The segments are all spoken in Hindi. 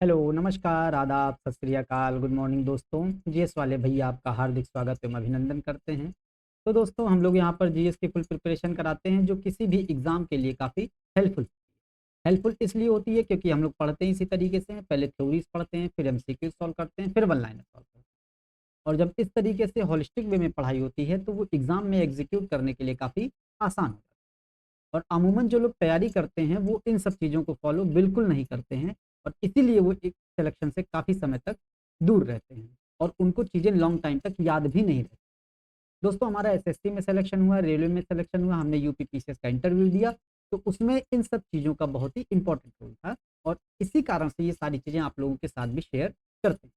हेलो, नमस्कार, आदाब, सत श्री अकाल, गुड मॉर्निंग दोस्तों। जीएस वाले भैया आपका हार्दिक स्वागत एवं अभिनंदन करते हैं। तो दोस्तों हम लोग यहाँ पर जीएस की फुल प्रिपरेशन कराते हैं जो किसी भी एग्ज़ाम के लिए काफ़ी हेल्पफुल हेल्पफुल इसलिए होती है क्योंकि हम लोग पढ़ते ही इसी तरीके से हैं। पहले थ्योरीज़ पढ़ते हैं, फिर एमसीक्यू सॉल्व करते हैं, फिर वन लाइनर सॉल्व करते हैं। और जब इस तरीके से होलिस्टिक वे में पढ़ाई होती है तो वो एग्ज़ाम में एग्ज़ीक्यूट करने के लिए काफ़ी आसान होता है। और अमूमन जो लोग तैयारी करते हैं वो इन सब चीज़ों को फॉलो बिल्कुल नहीं करते हैं और इसीलिए वो एक सिलेक्शन से काफ़ी समय तक दूर रहते हैं और उनको चीज़ें लॉन्ग टाइम तक याद भी नहीं रहती। दोस्तों हमारा एसएससी में सिलेक्शन हुआ, रेलवे में सिलेक्शन हुआ, हमने यूपी पीसीएस का इंटरव्यू दिया, तो उसमें इन सब चीज़ों का बहुत ही इंपॉर्टेंट रोल था और इसी कारण से ये सारी चीज़ें आप लोगों के साथ भी शेयर करते हैं।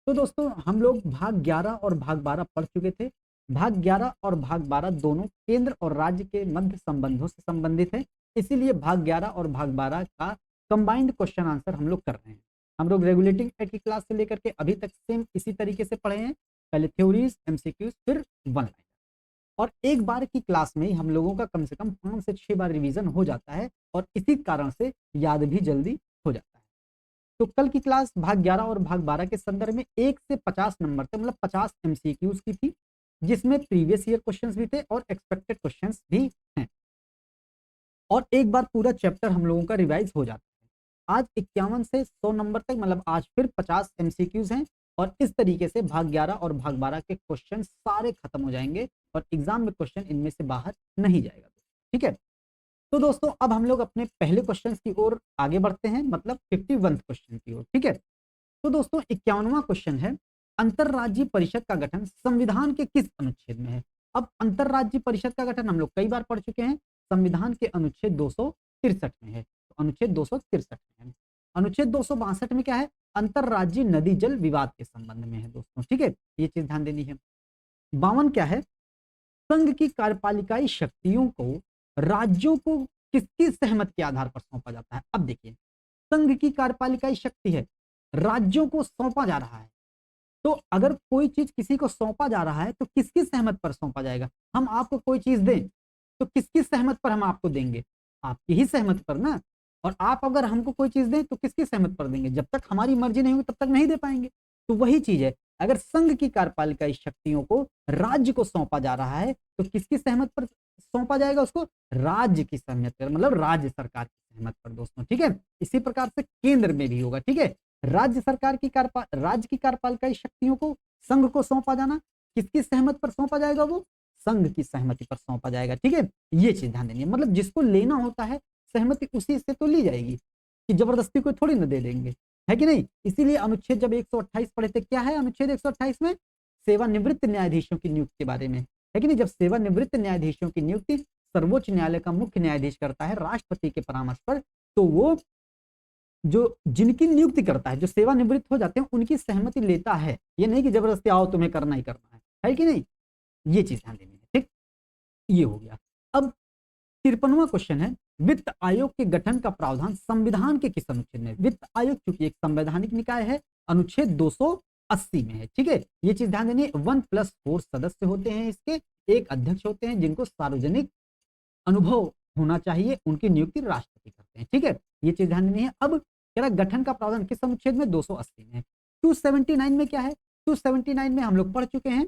तो दोस्तों हम लोग भाग 11 और भाग 12 पढ़ चुके थे। भाग 11 और भाग 12 दोनों केंद्र और राज्य के मध्य संबंधों से संबंधित है। इसीलिए भाग 11 और भाग 12 का कंबाइंड क्वेश्चन आंसर हम लोग कर रहे हैं। हम लोग रेगुलेटिंग एड की क्लास से लेकर के अभी तक सेम इसी तरीके से पढ़े हैं। पहले थ्योरीज, एमसीक्यूज, फिर वन लाइन। और एक बार की क्लास में ही हम लोगों का कम से कम 5 से 6 बार रिवीजन हो जाता है और इसी कारण से याद भी जल्दी हो जाता है। तो कल की क्लास भाग 11 और भाग 12 के संदर्भ में 1 से 50 नंबर तक मतलब 50 एमसीक्यूज की थी, जिसमें प्रीवियस ईयर क्वेश्चंस भी थे और एक्सपेक्टेड क्वेश्चंस भी हैं। और एक बार पूरा चैप्टर हम लोगों का रिवाइज हो जाता है। आज 51 से 100 नंबर तक मतलब आज फिर 50 एमसीक्यूज हैं और इस तरीके से भाग 11 और भाग 12 के क्वेश्चन सारे खत्म हो जाएंगे और एग्जाम में क्वेश्चन इनमें से बाहर नहीं जाएगा। ठीक है। तो दोस्तों अब हम लोग अपने पहले क्वेश्चन की ओर आगे बढ़ते हैं, मतलब 51 क्वेश्चन की ओर। ठीक है। तो दोस्तों 51वां क्वेश्चन है, अंतरराज्यीय परिषद का गठन संविधान के किस अनुच्छेद में है? अब अंतरराज्यीय परिषद का गठन हम लोग कई बार पढ़ चुके हैं, संविधान के अनुच्छेद 263 में है। तो अनुच्छेद 263 में है। अनुच्छेद 262 में क्या है? अंतरराज्यीय नदी जल विवाद के संबंध में है दोस्तों। ठीक है, ये चीज ध्यान देनी है। 52 क्या है? संघ की कार्यपालिकाई शक्तियों को राज्यों को किसकी सहमति के आधार पर सौंपा जाता है? अब देखिए, संघ की कार्यपालिकाई शक्ति है, राज्यों को सौंपा जा रहा है। तो अगर कोई चीज किसी को सौंपा जा रहा है तो किसकी सहमत पर सौंपा जाएगा? हम आपको कोई चीज दें तो किसकी सहमत पर हम आपको देंगे? आपकी ही सहमति पर ना। और आप अगर हमको कोई चीज दें तो किसकी सहमत पर देंगे? जब तक हमारी मर्जी नहीं होगी तब तक नहीं दे पाएंगे। तो वही चीज है, अगर संघ की कार्यपालिका शक्तियों को राज्य को सौंपा जा रहा है तो किसकी सहमत पर सौंपा जाएगा उसको? राज्य की सहमत पर, मतलब राज्य सरकार की सहमत पर दोस्तों। ठीक है। इसी प्रकार से केंद्र में भी होगा। ठीक है। राज्य सरकार की राज्य की कार्यपालिकाई शक्तियों को संघ को सौंपा जाना, किसकी सहमत पर सौंपा जाएगा? वो संघ की सहमति पर सौंपा जाएगा। ठीक है। ये चीज ध्यान देनी है, मतलब जिसको लेना होता है सहमति उसी से तो ली जाएगी कि जबरदस्ती कोई थोड़ी ना दे देंगे, है कि नहीं? इसीलिए अनुच्छेद जब 128 पढ़े थे, क्या है अनुच्छेद 128 में? सेवानिवृत्त न्यायाधीशों की नियुक्ति के बारे में, है कि नहीं? जब सेवानिवृत्त न्यायाधीशों की नियुक्ति सर्वोच्च न्यायालय का मुख्य न्यायाधीश करता है राष्ट्रपति के परामर्श पर, तो वो जो जिनकी नियुक्ति करता है, जो सेवानिवृत्त हो जाते हैं, उनकी सहमति लेता है। ये नहीं कि जबरदस्ती आओ तुम्हें करना ही करना है कि नहीं? ये चीज ध्यान देनी है। ठीक, ये हो गया। अब 53वां क्वेश्चन है, वित्त आयोग के गठन का प्रावधान संविधान के किस अनुच्छेद में? वित्त आयोग चूंकि एक संवैधानिक निकाय है, अनुच्छेद 280 में है। ठीक है, ये चीज ध्यान देनी है। 1+4 सदस्य होते हैं इसके, एक अध्यक्ष होते हैं जिनको सार्वजनिक अनुभव होना चाहिए, उनकी नियुक्ति राष्ट्रपति करते हैं। ठीक है, ये चीज ध्यान देनी है। अब कह रहा गठन का प्रावधान किस अनुच्छेद में? 280 में। 279 में क्या है? 279 में हम लोग पढ़ चुके हैं,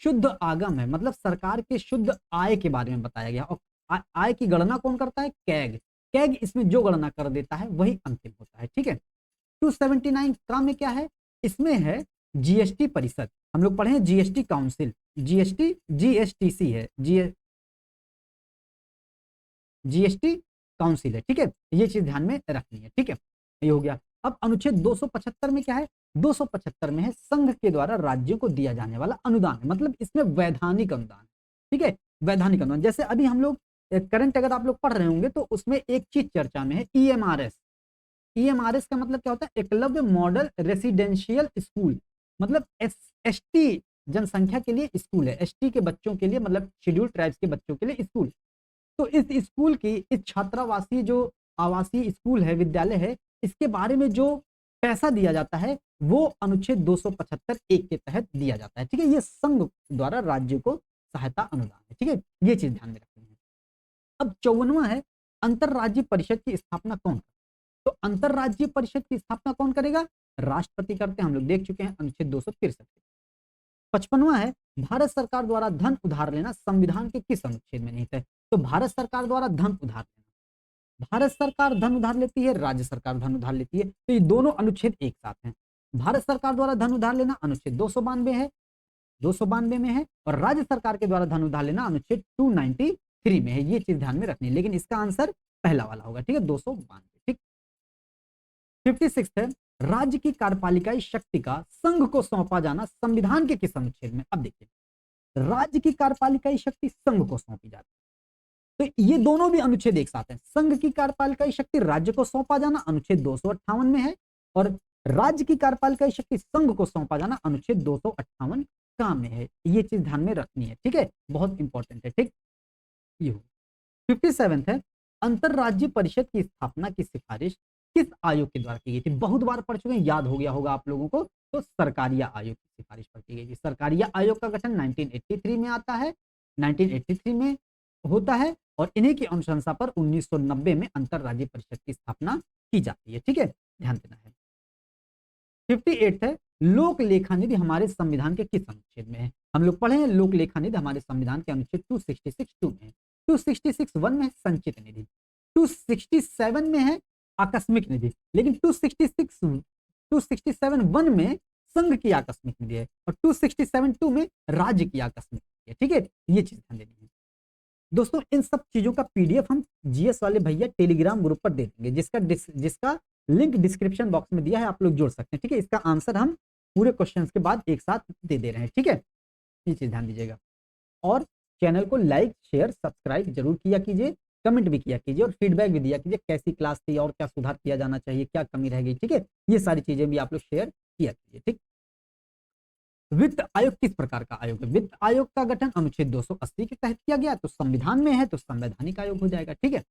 शुद्ध आगम है, मतलब सरकार के शुद्ध आय के बारे में बताया गया। और आय की गणना कौन करता है? कैग। कैग इसमें जो गणना कर देता है वही अंतिम होता है। ठीक है। 279 का में क्या है? इसमें है जीएसटी परिषद, हम लोग पढ़े हैं जीएसटी काउंसिल, जीएसटी जीएसटीसी है, जीएसटी काउंसिल है। ठीक है, ये चीज ध्यान में रखनी है। ठीक है, ये हो गया। अब अनुच्छेद 275 में क्या है? 275 में है संघ के द्वारा राज्यों को दिया जाने वाला अनुदान, मतलब इसमें वैधानिक अनुदान। ठीक है, वैधानिक अनुदान। जैसे अभी हम लोग करंट अगर आप लोग पढ़ रहे होंगे तो उसमें एक चीज चर्चा में है, ईएमआरएस। ईएमआरएस का मतलब क्या होता है? एकलव्य मॉडल रेसिडेंशियल स्कूल, मतलब एसटी जनसंख्या के लिए स्कूल है, एसटी के बच्चों के लिए, मतलब शेड्यूल ट्राइब्स के बच्चों के लिए स्कूल। तो इस स्कूल की, इस छात्रावासी जो आवासीय स्कूल है, विद्यालय है, इसके बारे में जो पैसा दिया जाता है वो अनुच्छेद 275 एक के तहत दिया जाता है। ठीक है, ये संघ द्वारा राज्य को सहायता अनुदान है। ठीक है, ये चीज ध्यान में रखनी है। अब 54वां है, अंतरराज्यीय परिषद की स्थापना कौन? तो अंतरराज्यीय परिषद की स्थापना कौन करेगा? राष्ट्रपति करते हैं, हम लोग देख चुके हैं अनुच्छेद 263। 55वां है, भारत सरकार द्वारा धन उधार लेना संविधान के किस अनुच्छेद में निहित है? तो भारत सरकार द्वारा धन उधार लेना, भारत सरकार धन उधार लेती है, राज्य सरकार धन उधार लेती है, तो ये दोनों अनुच्छेद एक साथ हैं। भारत सरकार द्वारा धन उधार लेना अनुच्छेद 292 है, 292 में है, और राज्य सरकार के द्वारा धन उधार लेना अनुच्छेद 293 में है। ये चीज ध्यान में रखनी है, लेकिन इसका आंसर पहला वाला होगा, ठीक है, 292। ठीक। 56 है, राज्य की कार्यपालिकाई शक्ति का संघ को सौंपा जाना संविधान के किस अनुच्छेद में? अब देखिए, राज्य की कार्यपालिकाई शक्ति संघ को सौंपी जाती है, तो ये दोनों भी अनुच्छेद एक साथ हैं। संघ की कार्यपालिकाई शक्ति राज्य को सौंपा जाना अनुच्छेद 258 में है, और राज्य की कार्यपालिकाई शक्ति संघ को सौंपा जाना अनुच्छेद 258 का में है। ये चीज ध्यान में रखनी है, ठीक है, बहुत इंपॉर्टेंट है। ठीक, ये हो। 57 है, अंतरराज्यीय परिषद की स्थापना की सिफारिश किस आयोग के द्वारा की गई थी? बहुत बार पढ़ चुके हैं, याद हो गया होगा आप लोगों को, तो सरकारिया आयोग की सिफारिश पर की गई थी। सरकारिया आयोग का गठन 1983 में आता है, 1983 में होता है, और इन्हीं की अनुशंसा पर 1990 में अंतरराज्यीय परिषद की स्थापना की जाती है। ठीक है, ध्यान देना है। 58 है, लोक लेखा निधि हमारे संविधान के किस अनुच्छेद में है? हम लोग पढ़े हैं लोक लेखा निधि हमारे संविधान के अनुच्छेद 266(2) में है। 266(1) में है संचित निधि, 267 में है आकस्मिक निधि, लेकिन 267(1) में संघ की आकस्मिक निधि है, और 267(2) में राज्य की आकस्मिक निधि है। ठीक है, ये चीज ध्यान देनी है दोस्तों। इन सब चीजों का पीडीएफ हम जीएस वाले भैया टेलीग्राम ग्रुप पर दे देंगे, जिसका लिंक डिस्क्रिप्शन बॉक्स में दिया है, आप लोग जोड़ सकते हैं। ठीक है, इसका आंसर हम पूरे क्वेश्चंस के बाद एक साथ दे रहे हैं। ठीक है, ये चीज ध्यान दीजिएगा, और चैनल को लाइक शेयर सब्सक्राइब जरूर किया कीजिए, कमेंट भी किया कीजिए, और फीडबैक भी दिया कीजिए, कैसी क्लास थी और क्या सुधार किया जाना चाहिए, क्या कमी रह गई। ठीक है, ये सारी चीजें भी आप लोग शेयर किया कीजिए। ठीक। वित्त आयोग किस प्रकार का आयोग है? वित्त आयोग का गठन अनुच्छेद 280 के तहत किया गया, तो संविधान में है तो संवैधानिक आयोग हो जाएगा। ठीक है।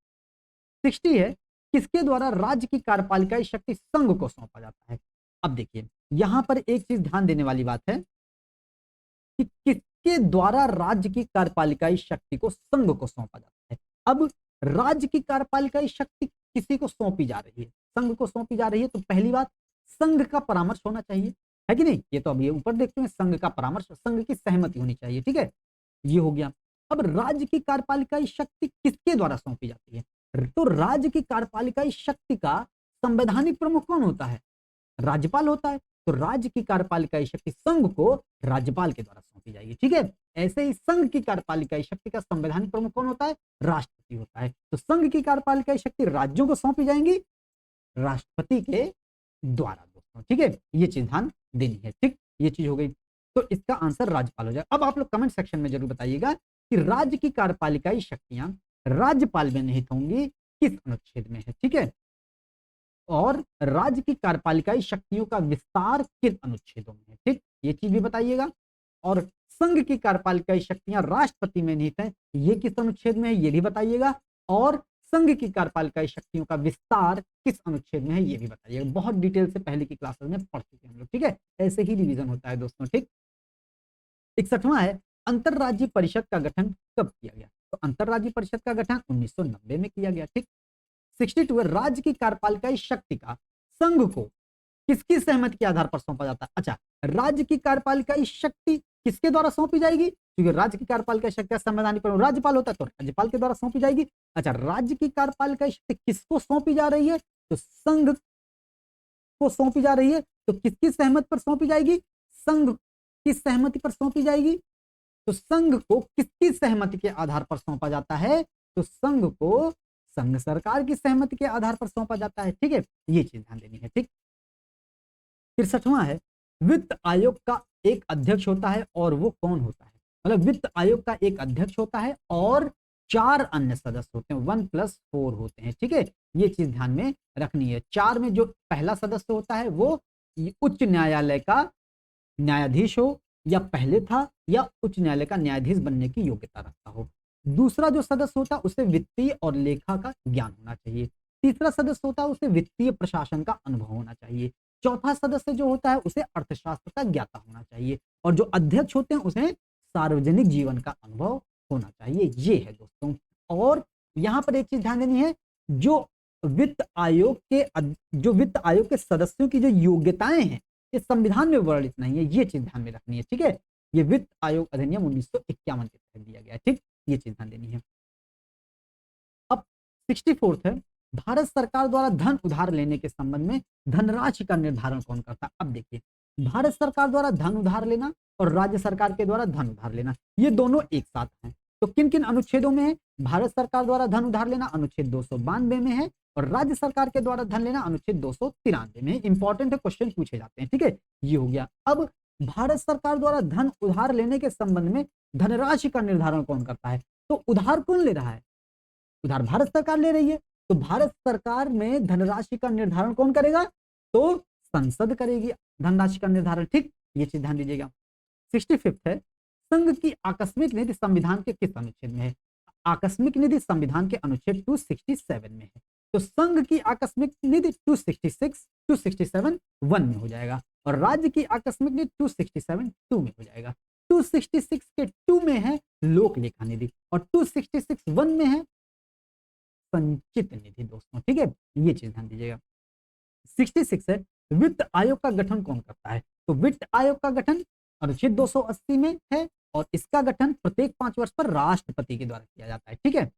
60 है, किसके द्वारा राज्य की कार्यपालिकाई शक्ति संघ को सौंपा जाता है? अब देखिए, यहां पर एक चीज ध्यान देने वाली बात है कि किसके द्वारा राज्य की कार्यपालिकाई शक्ति को संघ को सौंपा जाता है। अब राज्य की कार्यपालिकाई शक्ति किसी को सौंपी जा रही है, संघ को सौंपी जा रही है, तो पहली बात संघ का परामर्श होना चाहिए, है कि नहीं? ये तो अब ये ऊपर देखते हैं, संघ का परामर्श, संघ की सहमति होनी चाहिए। ठीक है, ये हो गया। अब राज्य की कार्यपालिकाई शक्ति किसके द्वारा सौंपी जाती है? तो राज्य की कार्यपालिकाई शक्ति का संवैधानिक प्रमुख कौन होता है? राज्यपाल होता है। तो राज्य की कार्यपालिकाई शक्ति संघ को राज्यपाल के द्वारा सौंपी जाएगी। ठीक है, ऐसे ही संघ की कार्यपालिकाई शक्ति का संवैधानिक प्रमुख कौन होता है? राष्ट्रपति होता है। तो संघ की कार्यपालिकाई शक्ति राज्यों को सौंपी जाएंगी राष्ट्रपति के द्वारा दोस्तों। ठीक है, ये चीज ध्यान देनी है। ठीक, ये चीज हो गई, तो इसका आंसर राज्यपाल हो जाएगा। अब आप लोग कमेंट सेक्शन में जरूर बताइएगा कि राज्य की कार्यपालिकाई शक्तियां राज्यपाल में निहित होंगी किस अनुच्छेद में है। ठीक है, और राज्य की कार्यपालिकाई शक्तियों का विस्तार किन अनुच्छेदों में है। ठीक, ये चीज भी बताइएगा। और संघ की कार्यपालिकाई शक्तियां राष्ट्रपति में निहित हैं, ये किस अनुच्छेद में है ये भी बताइएगा। और संघ की कार्यपालिकाई शक्तियों का विस्तार किस अनुच्छेद में है ये भी बताइएगा। बहुत डिटेल से पहले की क्लासेस में पढ़ चुके हैं हम लोग। ठीक है, ऐसे ही रिवीजन होता है दोस्तों। ठीक। 61वां है, अंतरराज्यीय परिषद का गठन कब किया गया? तो अंतरराज्यीय परिषद का गठन 1990 में किया गया। ठीक। 62 राज्य की कार्यपालिकाई शक्ति का संघ को किसकी सहमति के आधार पर सौंपा जाता है? अच्छा, राज्य की कार्यपालिकाई शक्ति किसके द्वारा सौंपी जाएगी? क्योंकि राज्य की कार्यपालिकाई शक्ति संवैधानिक प्रमुख राज्यपाल होता है, तो राज्यपाल के द्वारा सौंपी जाएगी। अच्छा, राज्य की कार्यपालिकाई शक्ति किसको सौंपी जा रही है? तो संघ को सौंपी जा रही है, तो किसकी सहमति पर सौंपी जाएगी? संघ की सहमति पर सौंपी जाएगी। तो संघ को किसकी सहमति के आधार पर सौंपा जाता है? तो संघ को संघ सरकार की सहमति के आधार पर सौंपा जाता है। ठीक है, ये चीज ध्यान देनी है। ठीक। 63वां है, वित्त आयोग का एक अध्यक्ष होता है, और वो कौन होता है? मतलब वित्त आयोग का एक अध्यक्ष होता है और 4 अन्य सदस्य होते हैं, 1+4 होते हैं। ठीक है, ये चीज ध्यान में रखनी है। 4 में जो पहला सदस्य होता है वो उच्च न्यायालय का न्यायाधीश हो, या पहले था, या उच्च न्यायालय का न्यायाधीश बनने की योग्यता रखता हो। दूसरा जो सदस्य होता है उसे वित्तीय और लेखा का ज्ञान होना चाहिए। तीसरा सदस्य होता है उसे वित्तीय प्रशासन का अनुभव होना चाहिए। चौथा सदस्य जो होता है उसे अर्थशास्त्र का ज्ञाता होना चाहिए, और जो अध्यक्ष होते हैं उसे सार्वजनिक जीवन का अनुभव होना चाहिए। ये है दोस्तों। और यहाँ पर एक चीज ध्यान देनी है, जो वित्त आयोग के जो वित्त आयोग के सदस्यों की जो योग्यताएं हैं ये संविधान में वर्णित नहीं है, ये चीज ध्यान में रखनी है। ठीक है, ये वित्त आयोग अधिनियम 1951 के तहत दिया गया है। ठीक, ये चीज ध्यान देनी है। अब 64th है, भारत सरकार द्वारा धन उधार लेने के संबंध में धनराशि का निर्धारण कौन करता है। अब देखिए, भारत सरकार द्वारा धन उधार लेना और राज्य सरकार के द्वारा धन उधार लेना, ये दोनों एक साथ हैं। तो किन किन अनुच्छेदों में है भारत सरकार द्वारा धन उधार लेना? अनुच्छेद 292 में है, और राज्य सरकार के द्वारा धन लेना अनुच्छेद 293 में है। इंपॉर्टेंट है, क्वेश्चन पूछे जाते हैं। ठीक है, ये हो गया। अब भारत सरकार द्वारा धन उधार लेने के संबंध में धनराशि का निर्धारण कौन करता है? तो उधार कौन ले रहा है? उधार भारत सरकार ले रही है, तो भारत सरकार में धनराशि का निर्धारण कौन करेगा? तो संसद करेगी धनराशि का निर्धारण। ठीक, ये चीज ध्यान दीजिएगा। 65th है, संघ की आकस्मिक निधि संविधान के किस अनुच्छेद में है? आकस्मिक निधि संविधान के अनुच्छेद 267 में है। तो संघ की आकस्मिक निधि 266, 267 1 में हो जाएगा, और राज्य की आकस्मिक निधि 267 2 में हो जाएगा। 266 के 2 में है लोक लेखा निधि, और 266 1 में है संचित निधि दोस्तों। ठीक है, ये चीज ध्यान दीजिएगा। 66 है, वित्त आयोग का गठन कौन करता है? तो वित्त आयोग का गठन अनुच्छेद 280 में है, और इसका गठन प्रत्येक 5 वर्ष पर राष्ट्रपति के द्वारा किया जाता है। ठीक है।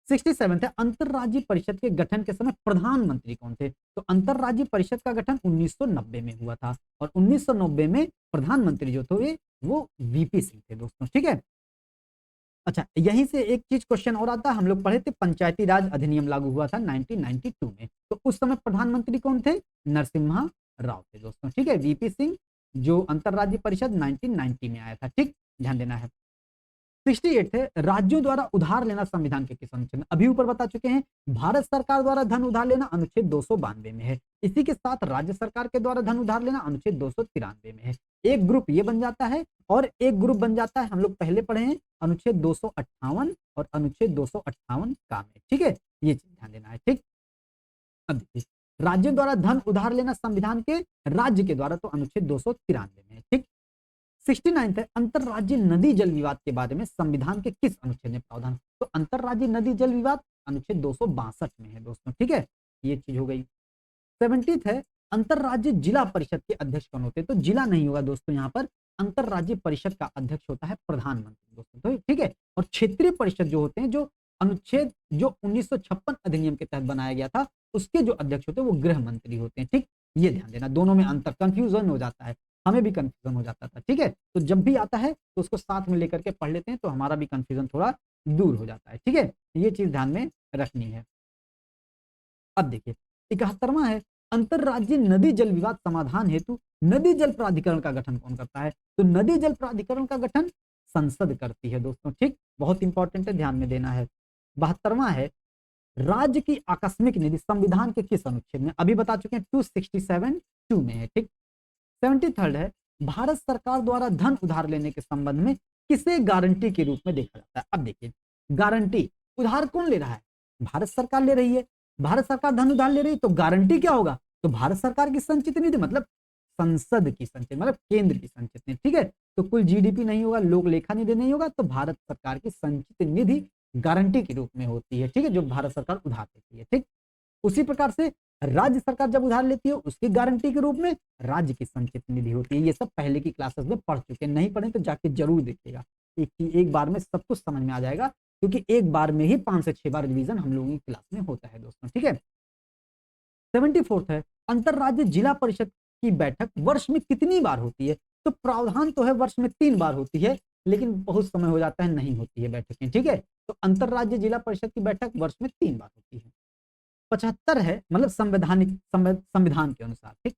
67 है, अंतरराज्यीय परिषद के गठन के समय प्रधानमंत्री कौन थे? तो अंतरराज्यीय परिषद का गठन 1990 में हुआ था, और 1990 में प्रधानमंत्री जो थे वो वीपी सिंह थे दोस्तों। ठीक है। अच्छा, यहीं से एक चीज क्वेश्चन और आता है, हम लोग पढ़े थे पंचायती राज अधिनियम लागू हुआ था 1992 में, तो उस समय प्रधानमंत्री कौन थे? नरसिम्हा राव थे दोस्तों। ठीक है, वीपी सिंह जो अंतरराज्यीय परिषद 1990 में आया था। ठीक, ध्यान देना है। 68 है, राज्यों द्वारा उधार लेना संविधान के किस अनुच्छेद में? अभी ऊपर बता चुके हैं, भारत सरकार द्वारा धन उधार लेना अनुच्छेद 292 में है। इसी के साथ राज्य सरकार के द्वारा धन उधार लेना अनुच्छेद 293 में है। एक ग्रुप ये बन जाता है, और एक ग्रुप बन जाता है, हम लोग पहले पढ़े हैं, अनुच्छेद 258 और अनुच्छेद 258 का में। ठीक है, ये चीज ध्यान देना है। ठीक, अब देखिए, राज्यों द्वारा धन उधार लेना संविधान के राज्य के द्वारा तो अनुच्छेद 293 में है। ठीक। 69 है, अंतरराज्यीय नदी जल विवाद के बारे में संविधान के किस अनुच्छेद में प्रावधान? तो अंतरराज्यीय नदी जल विवाद अनुच्छेद 262 में है दोस्तों। ठीक है, ये चीज हो गई। 70 है, अंतरराज्यीय जिला परिषद के अध्यक्ष कौन होते हैं? तो जिला नहीं होगा दोस्तों, यहाँ पर अंतरराज्यीय परिषद का अध्यक्ष होता है प्रधानमंत्री दोस्तों। तो ठीक है, और क्षेत्रीय परिषद जो होते हैं, जो अनुच्छेद जो 1956 अधिनियम के तहत बनाया गया था, उसके जो अध्यक्ष होते हैं वो गृह मंत्री होते हैं। ठीक, ये ध्यान देना, दोनों में अंतर, कंफ्यूजन हो जाता है, हमें भी कंफ्यूजन हो जाता था। ठीक है, तो जब भी आता है तो उसको साथ में लेकर के पढ़ लेते हैं, तो हमारा भी कंफ्यूजन थोड़ा दूर हो जाता है। ठीक है, ये चीज ध्यान में रखनी है। अब देखिए, 71वां है, अंतरराज्यीय नदी जल विवाद समाधान हेतु नदी जल प्राधिकरण का गठन कौन करता है? तो नदी जल प्राधिकरण का गठन संसद करती है दोस्तों। ठीक, बहुत इंपॉर्टेंट है, ध्यान में देना है। 72वां है, राज्य की आकस्मिक निधि संविधान के किस अनुच्छेद में? अभी बता चुके हैं, 267 2 में है। ठीक। 73rd है, भारत सरकार द्वारा धन उधार लेने के संबंध में किसे गारंटी के रूप में देखा जाता है? अब देखिए, गारंटी, उधार कौन ले रहा है? भारत सरकार ले रही है। भारत सरकार धन उधार ले रही है, तो गारंटी क्या होगा? तो भारत सरकार की संचित निधि, मतलब संसद की संचित, मतलब केंद्र की संचित निधि। ठीक है, तो कुल जीडीपी नहीं होगा, लोक लेखा निधि नहीं होगा, तो भारत सरकार की संचित निधि गारंटी के रूप में होती है। ठीक है, जो भारत सरकार उधार देती है। ठीक, उसी प्रकार से राज्य सरकार जब उधार लेती है, उसकी गारंटी के रूप में राज्य की संचित निधि होती है। ये सब पहले की क्लासेस में पढ़ चुके हैं, नहीं पढ़े तो जाके जरूर देखिएगा, एक बार में सब कुछ समझ में आ जाएगा, क्योंकि एक बार में ही 5 से 6 बार रिवीजन हम लोगों की क्लास में होता है दोस्तों। ठीक है। 74th है, अंतरराज्य जिला परिषद की बैठक वर्ष में कितनी बार होती है? तो प्रावधान तो है वर्ष में 3 बार होती है, लेकिन बहुत समय हो जाता है नहीं होती है बैठकें। ठीक है, तो अंतरराज्य जिला परिषद की बैठक वर्ष में 3 बार होती है। 75 है, मतलब संविधान के अनुसार। ठीक,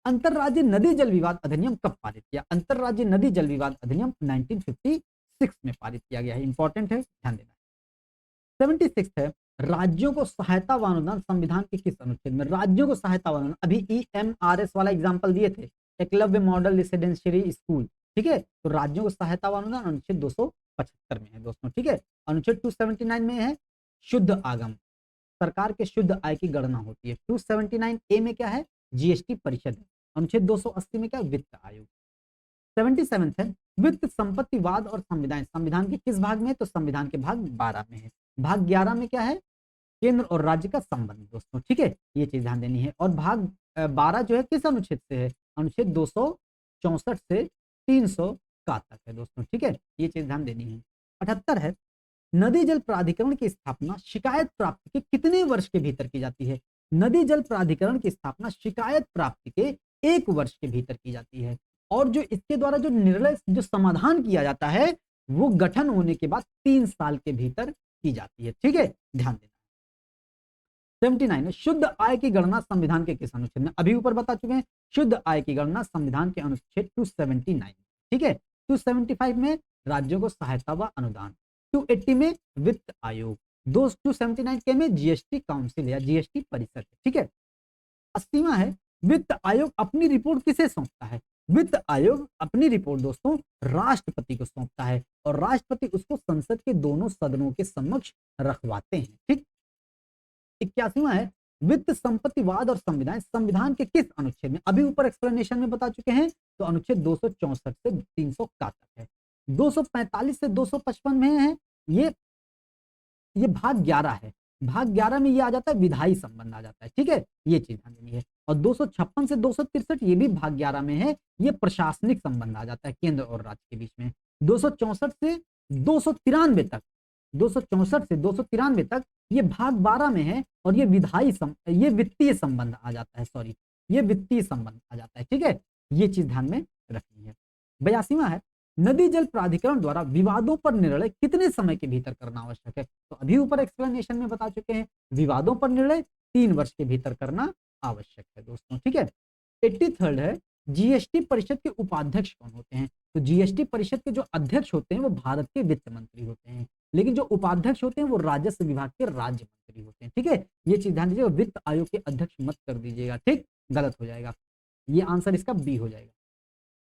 अंतरराज्यीय नदी जल विवाद अधिनियम कब पारित किया? अंतरराज्यीय नदी जल विवाद अधिनियम 1956 में पारित किया गया है। इंपॉर्टेंट है, ध्यान देना। 76 है, राज्यों को सहायता व अनुदान संविधान के किस अनुच्छेद में? राज्यों को सहायता व अनुदान, अभी ईएमआरएस वाला एग्जांपल दिए थे, एकलव्य मॉडल रेसिडेंशियरी स्कूल। ठीक है, तो राज्यों को सहायता व अनुदान अनुच्छेद 275 में है दोस्तों। ठीक है, अनुच्छेद 279 में है शुद्ध आगम, सरकार के शुद्ध आय की गणना होती है। 279 ए में क्या है? जीएसटी परिषद है। अनुच्छेद 280 में क्या है? वित्त आयोग। 77 है, वित्त संपत्तिवाद और संविधान संविधान के किस भाग में है? तो संविधान के भाग 12 में है। भाग 11 में क्या है? केंद्र और राज्य का संबंध दोस्तों, ठीक है, ये चीज ध्यान देनी है। और भाग 12 जो है किस अनुच्छेद से है, अनुच्छेद 264 से 300 का तक है दोस्तों, ठीक है, ये चीज ध्यान देनी है। 78 है, नदी जल प्राधिकरण की स्थापना शिकायत प्राप्ति के कितने वर्ष के भीतर की जाती है। नदी जल प्राधिकरण की स्थापना शिकायत प्राप्ति के 1 वर्ष के भीतर की जाती है, और जो इसके द्वारा जो निर्णय जो समाधान किया जाता है वो गठन होने के बाद 3 साल के भीतर की जाती है, ठीक है, ध्यान देना। 79 है, शुद्ध आय की गणना संविधान के किस अनुच्छेद में, अभी ऊपर बता चुके हैं, शुद्ध आय की गणना संविधान के अनुच्छेद 279, ठीक है। 275 में राज्यों को सहायता व अनुदान, 280 में वित्त आयोग, 279 के में जीएसटी काउंसिल या जीएसटी परिषद, ठीक है। 80वां है, वित्त आयोग अपनी रिपोर्ट किसे सौंपता है। वित्त आयोग अपनी रिपोर्ट दोस्तों राष्ट्रपति को सौंपता है, और राष्ट्रपति उसको संसद के दोनों सदनों के समक्ष रखवाते हैं, ठीक। 81वां है, वित्त संपत्तिवाद और संविधान संविधान के किस अनुच्छेद में, अभी ऊपर एक्सप्लेनेशन में बता चुके हैं, तो अनुच्छेद 264 से 300 का तक है। 245 से 255 में है, ये भाग 11 है, भाग 11 में ये आ जाता है विधायी संबंध आ जाता है, ठीक है, ये चीज ध्यान देनी है। और 256 से 263 ये भी भाग 11 में है, ये प्रशासनिक संबंध आ जाता है केंद्र और राज्य के बीच में। 264 से 293 तक, 264 से 293 तक ये भाग 12 में है, और ये ये वित्तीय संबंध आ जाता है, सॉरी, ये वित्तीय संबंध आ जाता है, ठीक है, ये चीज ध्यान में रखनी है। 82वां है, नदी जल प्राधिकरण द्वारा विवादों पर निर्णय कितने समय के भीतर करना आवश्यक है, तो अभी ऊपर एक्सप्लेनेशन में बता चुके हैं, विवादों पर निर्णय 3 वर्ष के भीतर करना आवश्यक है दोस्तों, ठीक है। 83rd है, जीएसटी परिषद के उपाध्यक्ष कौन होते हैं, तो जीएसटी परिषद के जो अध्यक्ष होते हैं वो भारत के वित्त मंत्री होते हैं, लेकिन जो उपाध्यक्ष होते हैं वो राजस्व विभाग के राज्य मंत्री होते हैं, ठीक है, ये चीज ध्यान दीजिएगा, वित्त आयोग के अध्यक्ष मत कर दीजिएगा, ठीक, गलत हो जाएगा, ये आंसर इसका बी हो जाएगा।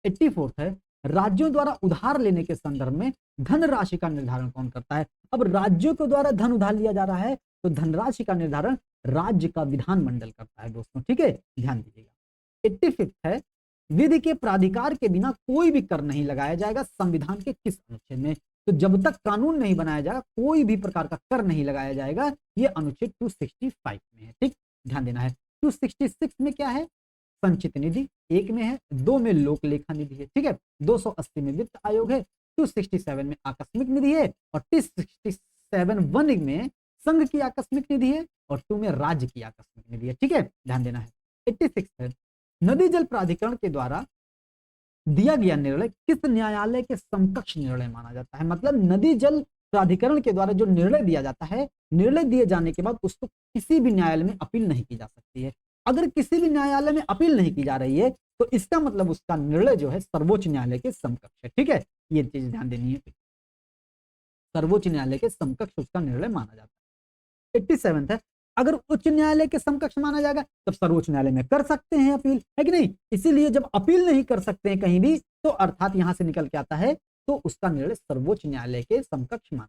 84th है, राज्यों द्वारा उधार लेने के संदर्भ में धनराशि का निर्धारण कौन करता है। अब राज्यों के द्वारा धन उधार लिया जा रहा है, तो धनराशि का निर्धारण राज्य का विधानमंडल करता है दोस्तों, ठीक है, ध्यान दीजिएगा। 85th है, विधि के प्राधिकार के बिना कोई भी कर नहीं लगाया जाएगा संविधान के किस अनुच्छेद में, तो जब तक कानून नहीं बनाया जाएगा कोई भी प्रकार का कर नहीं लगाया जाएगा, ये अनुच्छेद 265 में है, ठीक, ध्यान देना है। 266 में क्या है, संचित निधि, 1 में है, 2 में लोक लेखा निधि है, ठीक है, 280 में वित्त आयोग है, 267 में आकस्मिक निधि है, और 267(1) में संघ की आकस्मिक निधि है, और 2 में राज्य की आकस्मिक निधि है, ठीक है, ध्यान देना है। 86 है, नदी जल प्राधिकरण के द्वारा दिया गया निर्णय किस न्यायालय के समकक्ष निर्णय माना जाता है, मतलब नदी जल प्राधिकरण के द्वारा जो निर्णय दिया जाता है, निर्णय दिए जाने के बाद उसको किसी भी न्यायालय में अपील नहीं की जा सकती है। अगर किसी भी न्यायालय में अपील नहीं की जा रही है तो इसका मतलब उसका निर्णय जो है सर्वोच्च न्यायालय के समकक्ष है, ठीक है, ये चीज ध्यान देनी है, सर्वोच्च न्यायालय के समकक्ष उसका निर्णय माना जाता है। 87 है, अगर उच्च न्यायालय के समकक्ष माना जाएगा तब सर्वोच्च न्यायालय में कर सकते हैं अपील, है कि नहीं, इसीलिए जब अपील नहीं कर सकते हैं कहीं भी, तो अर्थात यहां से निकल के आता है तो उसका निर्णय सर्वोच्च न्यायालय के समकक्ष माना।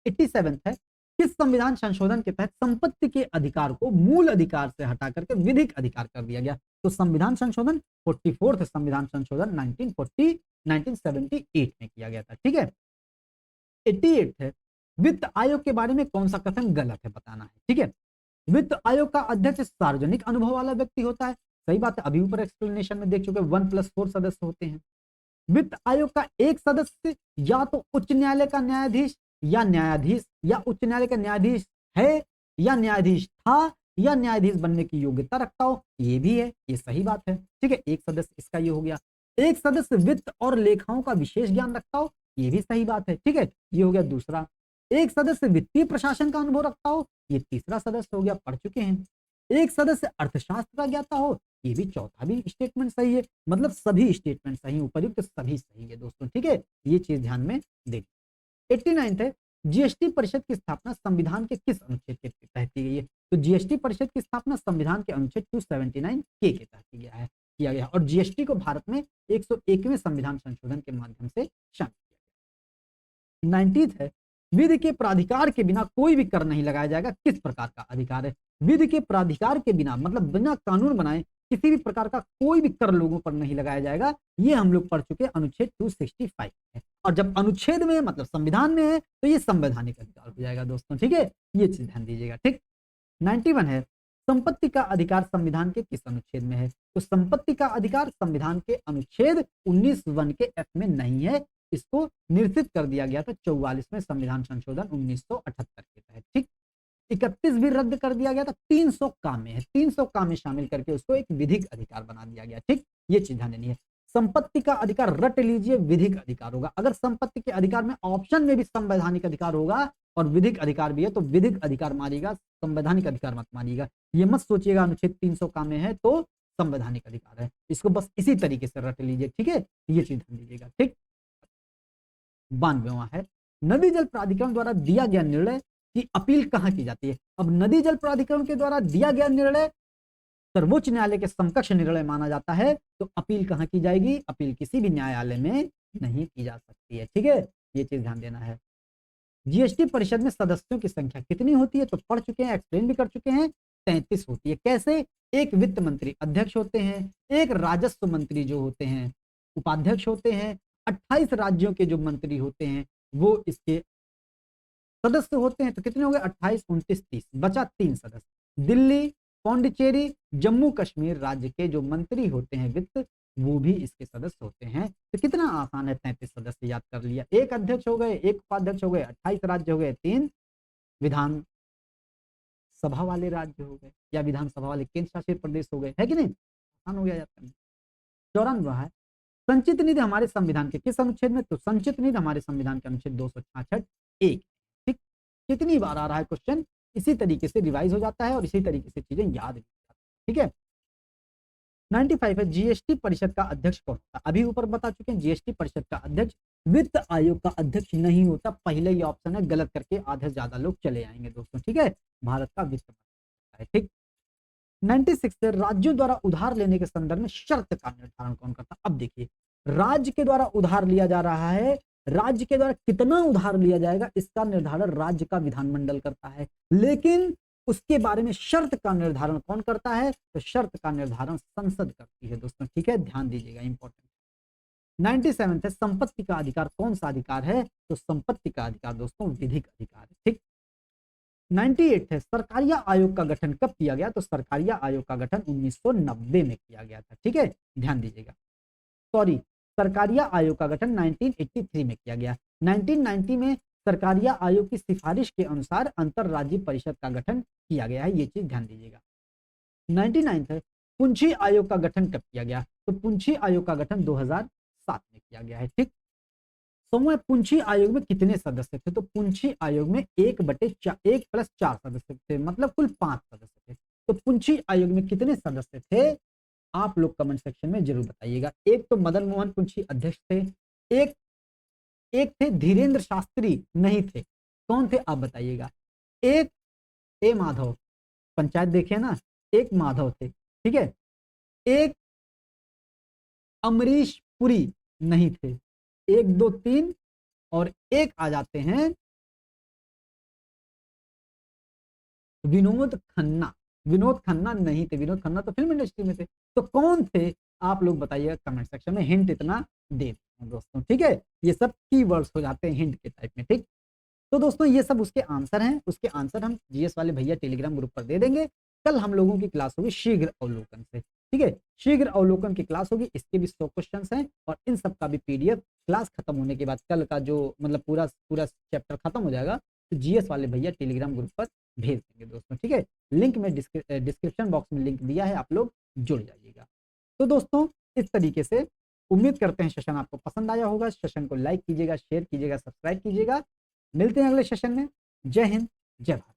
87 है, किस संविधान संशोधन के तहत संपत्ति के अधिकार को मूल अधिकार से हटा करके विधिक अधिकार कर दिया गया, तो संविधान संशोधन 44th संविधान संशोधन 1978 में किया गया था, ठीक है। 88 है, वित्त आयोग के बारे में कौन सा कथन गलत है बताना है, ठीक है। वित्त आयोग का अध्यक्ष सार्वजनिक अनुभव वाला व्यक्ति होता है, सही बात है, अभी ऊपर एक्सप्लेनेशन में देख चुके 1+4 सदस्य होते हैं। वित्त आयोग का एक सदस्य या तो उच्च न्यायालय का न्यायाधीश या न्यायाधीश या उच्च न्यायालय का न्यायाधीश है या न्यायाधीश था या न्यायाधीश बनने की योग्यता रखता हो, ये भी है, ये सही बात है, ठीक है, एक सदस्य इसका ये हो गया। एक सदस्य वित्त और लेखाओं का विशेष ज्ञान रखता हो, ये भी सही बात है, ठीक है, ये हो गया दूसरा। एक सदस्य वित्तीय प्रशासन का अनुभव रखता हो, ये तीसरा सदस्य हो गया, पढ़ चुके हैं। एक सदस्य अर्थशास्त्र का ज्ञाता हो, ये भी चौथा भी स्टेटमेंट सही है, मतलब सभी स्टेटमेंट सही, उपर्युक्त सभी सही है दोस्तों, ठीक है, ये चीज ध्यान में दें। 89 है, जीएसटी परिषद की स्थापना संविधान के किस अनुच्छेद के तहत की गई है, तो जीएसटी परिषद की स्थापना संविधान के अनुच्छेद 279 के तहत किया गया और जीएसटी को भारत में 101वें संविधान संशोधन के माध्यम से शामिल किया गया। 90th है, विधि के प्राधिकार के बिना कोई भी कर नहीं लगाया जाएगा, किस प्रकार का अधिकार है, विधि के प्राधिकार के बिना मतलब बिना कानून बनाए किसी भी प्रकार का कोई भी कर लोगों पर नहीं लगाया जाएगा। ये हम लोग पढ़ चुके अनुच्छेद 265 है। और जब अनुच्छेद में मतलब संविधान में है तो ये संवैधानिक अधिकार हो जाएगा दोस्तों, ठीक है, ये चीज ध्यान दीजिएगा। ठीक, 91 है, संपत्ति का अधिकार संविधान के किस अनुच्छेद में है? तो संपत्ति का अधिकार संविधान के अनुच्छेद 19 के एफ में नहीं है, इसको निश्चित कर दिया गया था 44वें संविधान संशोधन 1978 के तहत। ठीक, 31 भी रद्द कर दिया गया था, 300 काम में है, 300 काम में शामिल करके उसको एक विधिक अधिकार बना दिया गया। ठीक, ये चीज ध्यान देनी है। संपत्ति का अधिकार रट लीजिए, विधिक अधिकार होगा। अगर संपत्ति के अधिकार में ऑप्शन में भी संवैधानिक अधिकार होगा और विधिक अधिकार भी है तो विधिक अधिकार मानिएगा, संवैधानिक अधिकार मत मानिएगा। ये मत सोचिएगा अनुच्छेद 300 का में है तो संवैधानिक अधिकार है, इसको बस इसी तरीके से रट लीजिए। ठीक है, ये चीज ध्यान दीजिएगा। ठीक, 92वां है, नदी जल प्राधिकरण द्वारा दिया गया निर्णय की अपील कहां की जाती है? अब नदी जल प्राधिकरण के द्वारा दिया गया निर्णय सर्वोच्च न्यायालय के समकक्ष निर्णय माना जाता है, तो अपील कहां की जाएगी? अपील किसी भी न्यायालय में नहीं की जा सकती है। ठीक है, ये चीज ध्यान देना है। जीएसटी परिषद में सदस्यों की संख्या कितनी होती है? तो पढ़ चुके हैं, एक्सप्लेन भी कर चुके हैं, 33 होती है। कैसे? एक वित्त मंत्री अध्यक्ष होते हैं, एक राजस्व मंत्री जो होते हैं उपाध्यक्ष होते हैं, 28 राज्यों के जो मंत्री होते हैं वो इसके सदस्य होते हैं। तो कितने हो गए? 28, 29, 30, बचा 3 सदस्य। दिल्ली, पौंडीचेरी, जम्मू कश्मीर राज्य के जो मंत्री होते हैं वित्त, वो भी इसके सदस्य होते हैं। तो कितना आसान है, 33 सदस्य याद कर लिया। एक अध्यक्ष हो गए, एक उपाध्यक्ष हो गए, 28 राज्य हो गए, 3 विधान सभा वाले राज्य हो गए या विधानसभा वाले केंद्र शासित प्रदेश हो गए, है कि नहीं? आसान हो गया जाता है। 94 है, संचित निधि हमारे संविधान के किस अनुच्छेद में? तो संचित निधि हमारे संविधान के अनुच्छेद 266 एक। ठीक, कितनी बार आ रहा है क्वेश्चन, इसी तरीके से रिवाइज हो जाता है और इसी तरीके से चीजें याद भी हो जाती है। ठीक है, 95 है, जीएसटी परिषद का अध्यक्ष कौन होता है? अभी ऊपर बता चुके हैं, जीएसटी परिषद का अध्यक्ष वित्त आयोग का अध्यक्ष नहीं होता। पहले ही ऑप्शन है, गलत करके आधे से ज्यादा लोग चले आएंगे दोस्तों। ठीक है, भारत का वित्त मंत्री है। ठीक, 96 है, राज्यों द्वारा उधार लेने के संदर्भ में शर्त का निर्धारण कौन करता है? अब देखिए, राज्य के द्वारा उधार लिया जा रहा है, राज्य के द्वारा कितना उधार लिया जाएगा इसका निर्धारण राज्य का विधानमंडल करता है, लेकिन उसके बारे में शर्त का निर्धारण कौन करता है? तो शर्त का निर्धारण संसद करती है दोस्तों। ठीक है, ध्यान दीजिएगा, इंपॉर्टेंट। 97 है, संपत्ति का अधिकार कौन सा अधिकार है? तो संपत्ति का अधिकार दोस्तों विधिक अधिकार है। ठीक, 98 है, सरकारिया आयोग का गठन कब किया गया? तो सरकारिया आयोग का गठन 1990 में किया गया था। ठीक है, ध्यान दीजिएगा। सॉरी, सरकारिया आयोग का गठन 1983 में किया गया। 1990 में सरकारिया आयोग की सिफारिश के अनुसार अंतरराज्यीय परिषद का गठन किया गया है, ये चीज ध्यान दीजिएगा। 99 है, पुंछी आयोग का गठन कब किया गया? तो पुंछी आयोग का गठन 2007 में किया गया है। ठीक, 100वें पुंछी आयोग में कितने सदस्य थे? तो पुंछी आयोग में 1/4 सदस्य थे, मतलब कुल 5 सदस्य थे। तो पुंछी आयोग में कितने सदस्य थे? आप लोग कमेंट सेक्शन में जरूर बताइएगा। एक तो मदन मोहन पुंछी अध्यक्ष थे, एक एक थे धीरेन्द्र शास्त्री नहीं थे, कौन थे आप बताइएगा। एक ए माधव, पंचायत देखिए ना, एक माधव थे। ठीक है, एक अमरीश पुरी नहीं थे, 1, 2, 3 और एक आ जाते हैं विनोद खन्ना। विनोद खन्ना नहीं थे, विनोद खन्ना तो फिल्म इंडस्ट्री में थे। तो कौन थे आप लोग बताइएगा कमेंट सेक्शन में, हिंट इतना दे दोस्तों। ठीक है, ये सब कीवर्ड्स हो जाते हैं हिंट के टाइप में। ठीक, तो दोस्तों ये सब उसके आंसर हैं, उसके आंसर हम जीएस वाले भैया टेलीग्राम ग्रुप पर दे देंगे। कल हम लोगों की क्लास होगी शीघ्र अवलोकन से। ठीक है, शीघ्र अवलोकन की क्लास होगी, इसके भी 100 क्वेश्चन हैं और इन सब का भी पीडीएफ क्लास खत्म होने के बाद, कल का जो मतलब पूरा पूरा चैप्टर खत्म हो जाएगा तो जीएस वाले भैया टेलीग्राम ग्रुप पर भेज देंगे दोस्तों। ठीक है, लिंक में डिस्क्रिप्शन बॉक्स में लिंक दिया है, आप लोग जुड़ जाइएगा। तो दोस्तों इस तरीके से उम्मीद करते हैं सेशन आपको पसंद आया होगा। सेशन को लाइक कीजिएगा, शेयर कीजिएगा, सब्सक्राइब कीजिएगा। मिलते हैं अगले सेशन में। जय हिंद, जय भारत।